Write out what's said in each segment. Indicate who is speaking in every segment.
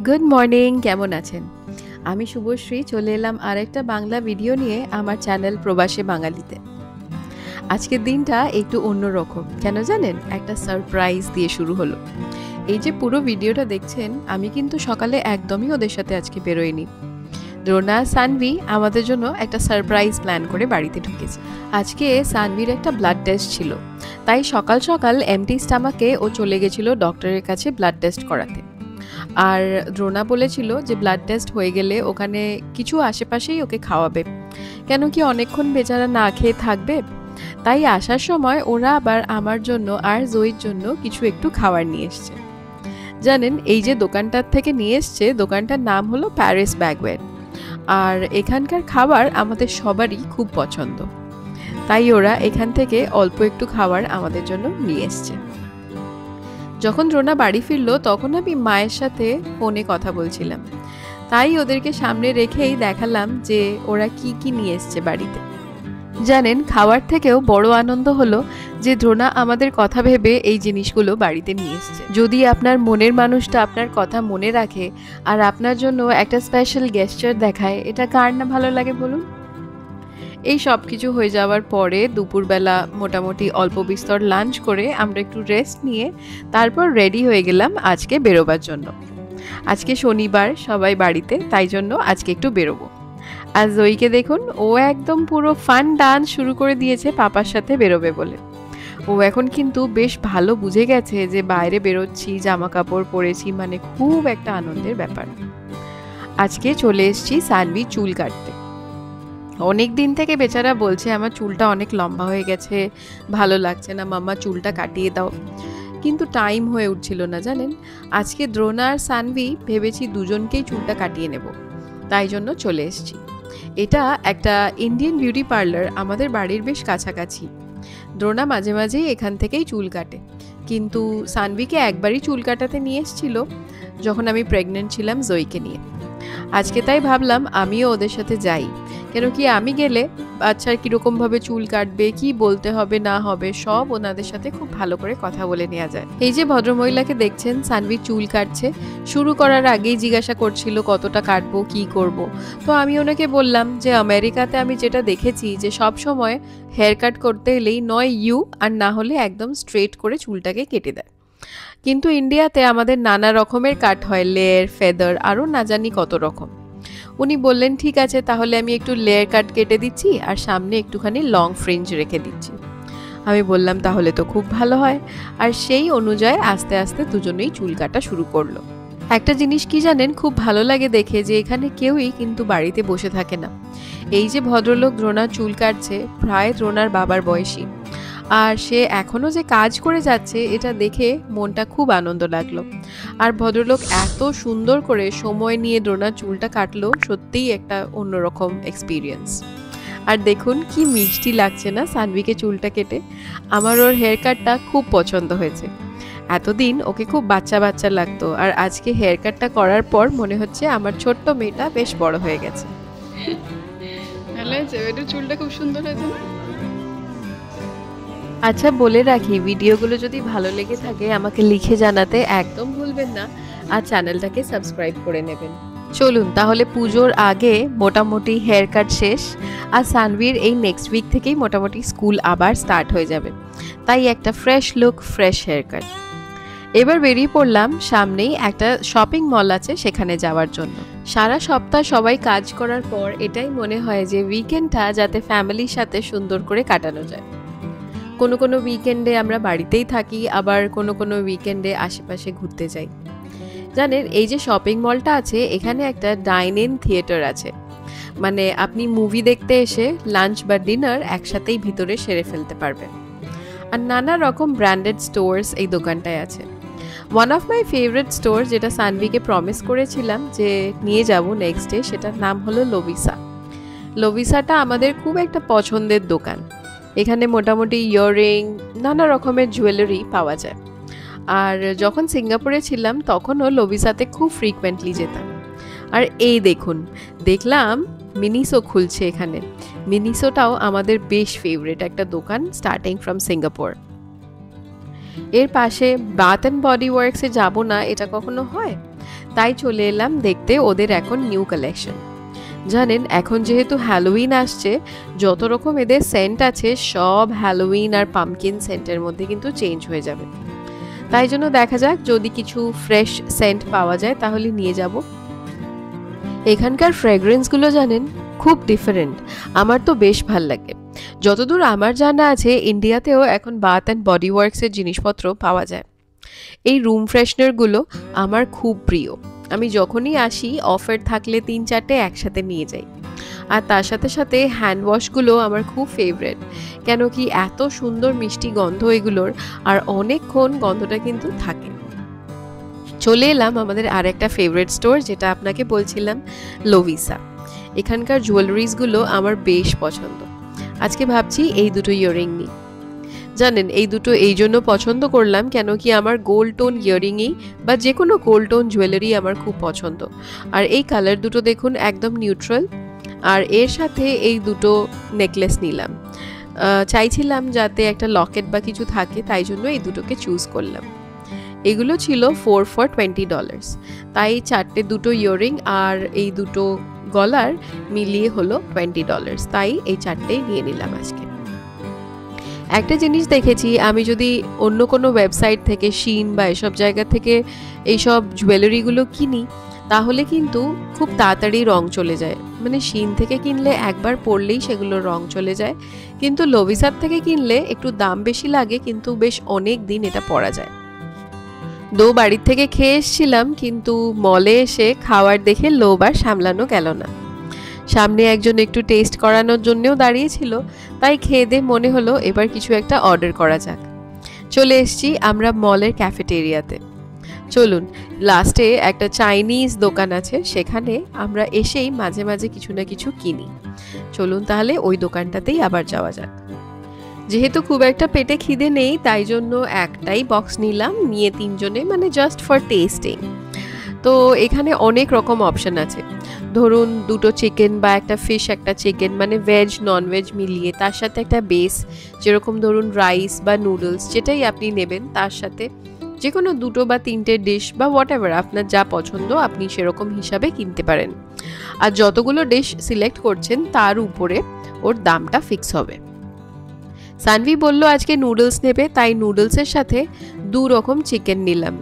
Speaker 1: Good morning, কেমন আছেন? আমি শুভশ্রী চলে এলাম আরেকটা বাংলা ভিডিও নিয়ে আমার চ্যানেল প্রবাসে বাঙালিতে। আজকের দিনটা একটু অন্যরকম, কেন জানেন? একটা সারপ্রাইজ দিয়ে শুরু হলো। এই যে পুরো ভিডিওটা দেখছেন, আমি কিন্তু সকালে একদমই ওদের সাথে আজকে বেরোইনি। দ্রোনা সানভি আমাদের জন্য একটা সারপ্রাইজ প্ল্যান করে বাড়িতে ঢুকেছে। আজকে সানভির একটা ব্লাড টেস্ট ছিল, তাই সকাল সকাল এমটি স্টামাকে ও চলে গেছিল ডক্টরের কাছে ব্লাড টেস্ট করাতে। আর দ্রোনা বলেছিল যে ব্লাড টেস্ট হয়ে গেলে ওখানে কিছু আশেপাশেই ওকে খাওয়াবে, কেন কি অনেকক্ষণ বেচারা না খেয়ে থাকবে। তাই আসার সময় ওরা আবার আমার জন্য আর জয়ীর জন্য কিছু একটু খাবার নিয়ে এসছে। জানেন, এই যে দোকানটার থেকে নিয়ে এসছে, দোকানটার নাম হলো প্যারিস ব্যাগওয়েট। আর এখানকার খাবার আমাদের সবারই খুব পছন্দ, তাই ওরা এখান থেকে অল্প একটু খাবার আমাদের জন্য নিয়ে এসছে। যখন দ্রোনা বাড়ি ফিরলো তখন আমি মায়ের সাথে ফোনে কথা বলছিলাম, তাই ওদেরকে সামনে রেখেই দেখালাম যে ওরা কি কি নিয়ে এসছে বাড়িতে। জানেন, খাওয়ার থেকেও বড় আনন্দ হলো যে দ্রোনা আমাদের কথা ভেবে এই জিনিসগুলো বাড়িতে নিয়ে এসছে। যদি আপনার মনের মানুষটা আপনার কথা মনে রাখে আর আপনার জন্য একটা স্পেশাল গেস্টার দেখায়, এটা কার না ভালো লাগে বলুন? এই সব কিছু হয়ে যাওয়ার পরে দুপুরবেলা মোটামুটি অল্প বিস্তর লাঞ্চ করে আমরা একটু রেস্ট নিয়ে তারপর রেডি হয়ে গেলাম আজকে বেরোবার জন্য। আজকে শনিবার, সবাই বাড়িতে, তাই জন্য আজকে একটু বেরোবো। আর জয়ীকে দেখুন, ও একদম পুরো ফান ডান্স শুরু করে দিয়েছে পাপার সাথে বেরোবে বলে। ও এখন কিন্তু বেশ ভালো বুঝে গেছে যে বাইরে বেরোচ্ছি, জামা কাপড় পরেছি মানে খুব একটা আনন্দের ব্যাপার। আজকে চলে এসেছি সানভি চুল কাটতে। অনেক দিন থেকে বেচারা বলছে আমার চুলটা অনেক লম্বা হয়ে গেছে, ভালো লাগছে না, মাম্মা চুলটা কাটিয়ে দাও, কিন্তু টাইম হয়ে উঠছিল না। জানেন, আজকে দ্রোনা আর সানভি ভেবেছি দুজনকেই চুলটা কাটিয়ে নেব, তাই জন্য চলে এসেছি। এটা একটা ইন্ডিয়ান বিউটি পার্লার আমাদের বাড়ির বেশ কাছাকাছি। দ্রোনা মাঝে মাঝেই এখান থেকেই চুল কাটে, কিন্তু সানভিকে একবারই চুল কাটাতে নিয়ে এসেছিল যখন আমি প্রেগনেন্ট ছিলাম জয়ীকে নিয়ে। আজকে তাই ভাবলাম আমিও ওদের সাথে যাই, কেন কি আমি গেলে বাচ্চার কীরকমভাবে চুল কাটবে, কি বলতে হবে না হবে, সব ওনাদের সাথে খুব ভালো করে কথা বলে নেওয়া যায়। এই যে ভদ্রমহিলাকে দেখছেন, সানভি চুল কাটছে। শুরু করার আগেই জিজ্ঞাসা করছিল কতটা কাটবো, কি করব। তো আমি ওনাকে বললাম যে আমেরিকাতে আমি যেটা দেখেছি যে সব সময় হেয়ার কাট করতে এলেই নয় ইউ আর না হলে একদম স্ট্রেট করে চুলটাকে কেটে দেয়, কিন্তু ইন্ডিয়াতে আমাদের নানা রকমের কাট হয়, লেয়ার, ফেদার, আরও না জানি কত রকম। উনি বললেন ঠিক আছে, তাহলে আমি একটু লেয়ার কাট কেটে দিচ্ছি আর সামনে একটুখানি লং ফ্রিঞ্জ রেখে দিচ্ছি। আমি বললাম তাহলে তো খুব ভালো হয়, আর সেই অনুযায়ী আস্তে আস্তে দুজনেই চুল কাটা শুরু করলো। একটা জিনিস কি জানেন, খুব ভালো লাগে দেখে যে এখানে কেউই কিন্তু বাড়িতে বসে থাকে না। এই যে ভদ্রলোক দ্রোনার চুল কাটছে, প্রায় দ্রোনার বাবার বয়সী, আর সে এখনও যে কাজ করে যাচ্ছে এটা দেখে মনটা খুব আনন্দ লাগলো। আর ভদ্রলোক এত সুন্দর করে সময় নিয়ে দ্রোনার চুলটা কাটলো, সত্যিই একটা অন্যরকম এক্সপিরিয়েন্স। আর দেখুন কি মিষ্টি লাগছে না সানভিকে চুলটা কেটে। আমার ওর হেয়ার কাটটা খুব পছন্দ হয়েছে। এতদিন ওকে খুব বাচ্চা বাচ্চা লাগতো, আর আজকে হেয়ার কাটটা করার পর মনে হচ্ছে আমার ছোট্ট মেয়েটা বেশ বড় হয়ে গেছে। ভালো হয়েছে, এটা চুলটা খুব সুন্দর হয়েছে না? আচ্ছা, বলে রাখি, ভিডিওগুলো যদি ভালো লেগে থাকে আমাকে লিখে জানাতে একদম ভুলবেন না, আর চ্যানেলটাকে সাবস্ক্রাইব করে নেবেন। চলুন তাহলে, পুজোর আগে মোটামুটি হেয়ার কাট শেষ, আর সানভির এই নেক্সট উইক থেকেই মোটামুটি স্কুল আবার স্টার্ট হয়ে যাবে, তাই একটা fresh look, fresh hair cut. এবার বেরিয়ে পড়লাম, সামনেই একটা শপিং মল আছে সেখানে যাওয়ার জন্য। সারা সপ্তাহ সবাই কাজ করার পর এটাই মনে হয় যে উইকেন্ডটা যাতে ফ্যামিলির সাথে সুন্দর করে কাটানো যায়। কোনো কোনো উইকেন্ডে আমরা বাড়িতেই থাকি, আবার কোনো কোনো উইকেন্ডে আশেপাশে ঘুরতে যাই। জানেন, এই যে শপিং মলটা আছে এখানে একটা ডাইন ইন থিয়েটার আছে, মানে আপনি মুভি দেখতে এসে লাঞ্চ বা ডিনার একসাথেই ভিতরে সেরে ফেলতে পারবেন। আর নানা রকম ব্র্যান্ডেড স্টোর্স এই দোকানটায় আছে। One of my favourite store, যেটা সানভিকে প্রমিস করেছিলাম যে নিয়ে যাব নেক্সট ডে, সেটার নাম হলো লোভিসা। লোভিসাটা আমাদের খুব একটা পছন্দের দোকান। এখানে মোটামুটি ইয়াররিং, নানা রকমের জুয়েলারি পাওয়া যায়। আর যখন সিঙ্গাপুরে ছিলাম তখনও লোভিসাতে খুব ফ্রিকুয়েন্টলি যেতাম। আর এই দেখলাম মিনিসো খুলছে এখানে। মিনিসোটাও আমাদের বেশ ফেভারিট একটা দোকান, স্টার্টিং ফ্রম সিঙ্গাপুর। এর পাশে বাথ অ্যান্ড বডি ওয়ার্কসে যাব না এটা কখনো হয়? তাই চলে এলাম দেখতে ওদের এখন নিউ কালেকশন। জানেন এখন যেহেতু হ্যালোউইন আসছে, যত রকম এদের সেন্ট আছে সব হ্যালোউইন আর পামকিন সেন্টের মধ্যে কিন্তু চেঞ্জ হয়ে যাবে। তাই জন্য দেখা যাক যদি কিছু ফ্রেশ সেন্ট পাওয়া যায় তাহলে নিয়ে যাব। এখানকার ফ্রেগ্রেন্সগুলো জানেন খুব ডিফারেন্ট, আমার তো বেশ ভাল লাগে। যতদূর আমার জানা আছে ইন্ডিয়াতেও এখন বাথ অ্যান্ড বডি ওয়ার্কসের জিনিসপত্র পাওয়া যায়। এই রুম ফ্রেশনারগুলো আমার খুব প্রিয়, আমি যখনই আসি অফার থাকলে 3-4টে একসাথে নিয়ে যাই। আর তার সাথে সাথে হ্যান্ড ওয়াশগুলো আমার খুব ফেভারেট, কেন কি এত সুন্দর মিষ্টি গন্ধ এগুলোর, আর অনেকক্ষণ গন্ধটা কিন্তু থাকে। চলে এলাম আমাদের আরেকটা ফেভারিট স্টোর, যেটা আপনাকে বলছিলাম, লোভিসা। এখানকার জুয়েলারিজগুলো আমার বেশ পছন্দ। আজকে ভাবছি এই দুটো ইয়াররিং নিই। জানেন এই দুটো এই জন্য পছন্দ করলাম কেন কি আমার গোল্ড টোন ইয়াররিংই বা যে কোনো গোল্ড টোন জুয়েলারি আমার খুব পছন্দ। আর এই কালার দুটো দেখুন একদম নিউট্রাল, আর এর সাথে এই দুটো নেকলেস নিলাম। চাইছিলাম যাতে একটা লকেট বা কিছু থাকে, তাই জন্য এই দুটোকে চুজ করলাম। এগুলো ছিল 4 for $20, তাই চারটে দুটো ইয়াররিং আর এই দুটো গলার মিলিয়ে হলো $20, তাই এই চারটেই নিয়ে নিলাম আজকে। একটা জিনিস দেখেছি, আমি যদি অন্য কোনো ওয়েবসাইট থেকে শিন বা এসব জায়গা থেকে এইসব জুয়েলারিগুলো কিনি তাহলে কিন্তু খুব তাড়াতাড়ি রং চলে যায়, মানে শিন থেকে কিনলে একবার পরলেই সেগুলোর রং চলে যায়, কিন্তু লোভিসার থেকে কিনলে একটু দাম বেশি লাগে কিন্তু বেশ অনেক দিন এটা পরা যায়। বাড়ির থেকে খেয়ে এসেছিলাম, কিন্তু মলে এসে খাওয়ার দেখে লোভ আর সামলানো গেল না। সামনে একজন একটু টেস্ট করানোর জন্যও দাঁড়িয়েছিল, তাই খেয়ে দিয়ে মনে হলো এবার কিছু একটা অর্ডার করা যাক। চলে এসেছি আমরা মলের ক্যাফেটেরিয়াতে। চলুন, লাস্টে একটা চাইনিজ দোকান আছে, সেখানে আমরা এসেই মাঝে মাঝে কিছু না কিছু কিনি। চলুন তাহলে ওই দোকানটাতেই আবার যাওয়া যাক। যেহেতু খুব একটা পেটে খিদে নেই তাই জন্য একটাই বক্স নিলাম, নিয়ে 3 জনে, মানে জাস্ট ফর টেস্টিং। তো এখানে অনেক রকম অপশন আছে, ধরুন দুটো চিকেন বা একটা ফিশ একটা চিকেন, মানে ভেজ নন ভেজ মিলিয়ে, তার সাথে একটা বেস, যেরকম ধরুন রাইস বা নুডলস যেটাই আপনি নেবেন, তার সাথে যে কোনো 2 বা 3টে ডিশ বা হোয়াট এভার আপনার যা পছন্দ আপনি সেরকম হিসাবে কিনতে পারেন। আর যতগুলো ডিশ সিলেক্ট করছেন তার উপরে ওর দামটা ফিক্স হবে। সানভি বলল আজকে নুডলস নেবে, তাই নুডলসের সাথে 2 রকম চিকেন নিলাম।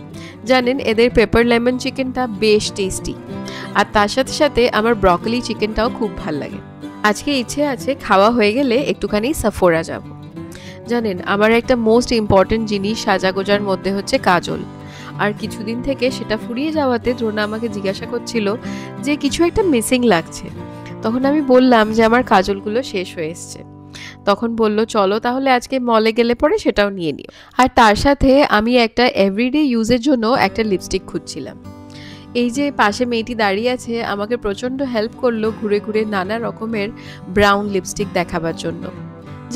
Speaker 1: জানেন এদের পেপার লেমন চিকেনটা বেশ টেস্টি, আর তার সাথে সাথে আমার ব্রকলি চিকেনটাও খুব ভাল লাগে। আজকে ইচ্ছে আছে খাওয়া হয়ে গেলে একটুখানি সাফোরা যাব। জানেন আমার একটা মোস্ট ইম্পর্টেন্ট জিনিস সাজাগোজার মধ্যে হচ্ছে কাজল, আর কিছুদিন থেকে সেটা ফুরিয়ে যাওয়াতে দ্রোনা আমাকে জিজ্ঞাসা করছিল যে কিছু একটা মিসিং লাগছে। তখন আমি বললাম যে আমার কাজলগুলো শেষ হয়ে এসছে। তখন বলল চলো তাহলে আজকে মলে গেলে পরে সেটাও নিয়ে নিও। আর তার সাথে আমি একটা এভরিডে ইউজের জন্য একটা লিপস্টিক খুঁজছিলাম। এই যে পাশে মেয়েটি দাঁড়িয়ে আছে আমাকে প্রচণ্ড হেল্প করলো ঘুরে ঘুরে নানা রকমের ব্রাউন লিপস্টিক দেখাবার জন্য।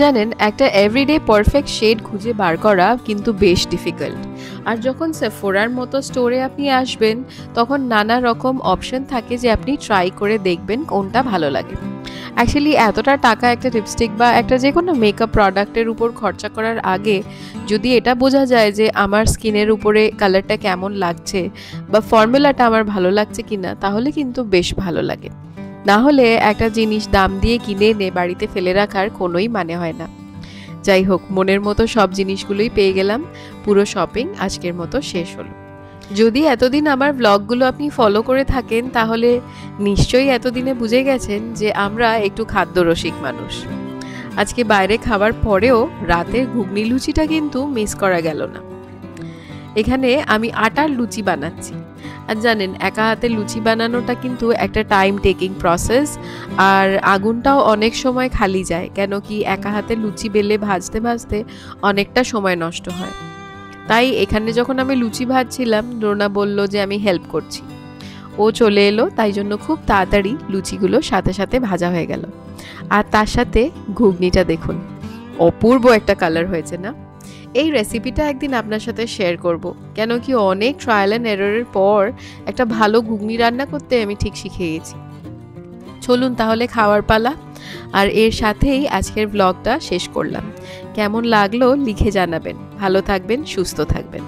Speaker 1: জানেন একটা এভরিডে পারফেক্ট শেড খুঁজে বার করা কিন্তু বেশ ডিফিকাল্ট, আর যখন সেফোরার মতো স্টোরে আপনি আসবেন তখন নানা রকম অপশন থাকে যে আপনি ট্রাই করে দেখবেন কোনটা ভালো লাগে। অ্যাকচুয়ালি এতটা টাকা একটা লিপস্টিক বা একটা যে কোনো মেকআপ প্রোডাক্টের উপর খরচা করার আগে যদি এটা বোঝা যায় যে আমার স্কিনের উপরে কালারটা কেমন লাগছে বা ফর্মুলাটা আমার ভালো লাগছে কিনা, তাহলে কিন্তু বেশ ভালো লাগে। না হলে একটা জিনিস দাম দিয়ে কিনে এনে বাড়িতে ফেলে রাখার কোনোই মানে হয় না। যাই হোক, মনের মতো সব জিনিসগুলোই পেয়ে গেলাম। পুরো শপিং আজকের মতো শেষ হলো। যদি এতদিন আমার ব্লগগুলো আপনি ফলো করে থাকেন তাহলে নিশ্চয়ই এতদিনে বুঝে গেছেন যে আমরা একটু খাদ্যরসিক মানুষ। আজকে বাইরে খাবার পরেও রাতের ঘুগনি লুচিটা কিন্তু মিস করা গেল না। এখানে আমি আটার লুচি বানাচ্ছি, আর জানেন একা হাতে লুচি বানানোটা কিন্তু একটা টাইম টেকিং প্রসেস, আর আগুনটাও অনেক সময় খালি যায়, কেন কি একা হাতে লুচি বেলে ভাজতে ভাজতে অনেকটা সময় নষ্ট হয়। তাই এখানে যখন আমি লুচি ভাজছিলাম দ্রোনা বলল যে আমি হেল্প করছি। ও চলে এলো, তাই জন্য খুব তাড়াতাড়ি লুচিগুলো সাথে সাথে ভাজা হয়ে গেল। আর তার সাথে ঘুগনিটা দেখুন, অপূর্ব একটা কালার হয়েছে না? এই রেসিপিটা একদিন আপনার সাথে শেয়ার করব, কেন কি অনেক ট্রায়াল অ্যান্ড এররের পর একটা ভালো ঘুগনি রান্না করতে আমি ঠিক শিখে গেছি। চলুন তাহলে খাওয়ার পালা। আর এর সাথেই আজকের ব্লগটা শেষ করলাম। কেমন লাগলো লিখে জানাবেন। ভালো থাকবেন, সুস্থ থাকবেন।